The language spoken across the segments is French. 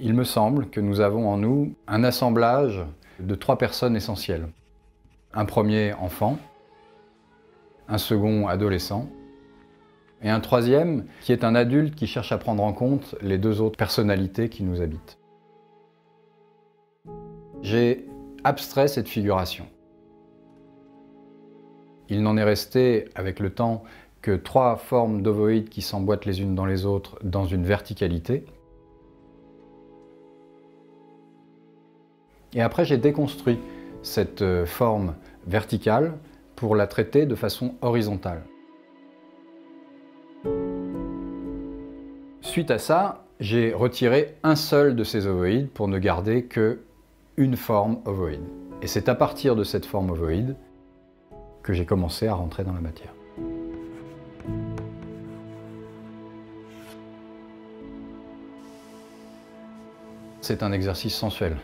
Il me semble que nous avons en nous un assemblage de 3 personnes essentielles. Un premier enfant, un second adolescent, et un troisième qui est un adulte qui cherche à prendre en compte les 2 autres personnalités qui nous habitent. J'ai abstrait cette figuration. Il n'en est resté, avec le temps, que 3 formes d'ovoïdes qui s'emboîtent les unes dans les autres dans une verticalité. Et après, j'ai déconstruit cette forme verticale pour la traiter de façon horizontale. Suite à ça, j'ai retiré un seul de ces ovoïdes pour ne garder qu'une forme ovoïde. Et c'est à partir de cette forme ovoïde que j'ai commencé à rentrer dans la matière. C'est un exercice sensuel.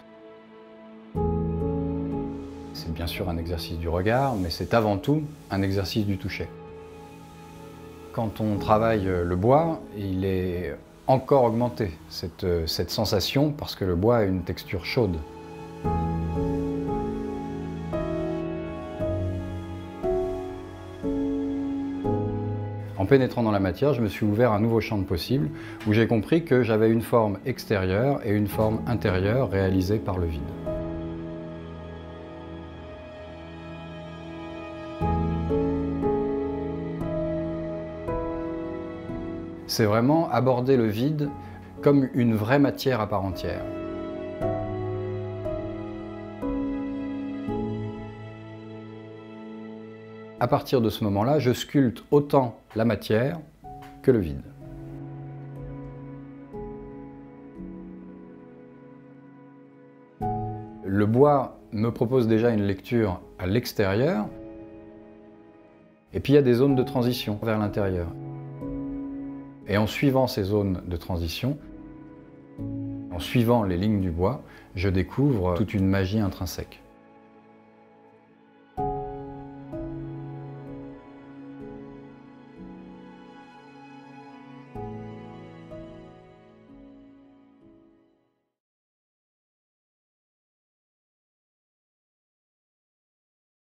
C'est bien sûr un exercice du regard, mais c'est avant tout un exercice du toucher. Quand on travaille le bois, il est encore augmenté, cette sensation, parce que le bois a une texture chaude. En pénétrant dans la matière, je me suis ouvert un nouveau champ de possibles, où j'ai compris que j'avais une forme extérieure et une forme intérieure réalisée par le vide. C'est vraiment aborder le vide comme une vraie matière à part entière. À partir de ce moment-là, je sculpte autant la matière que le vide. Le bois me propose déjà une lecture à l'extérieur, et puis il y a des zones de transition vers l'intérieur. Et en suivant ces zones de transition, en suivant les lignes du bois, je découvre toute une magie intrinsèque.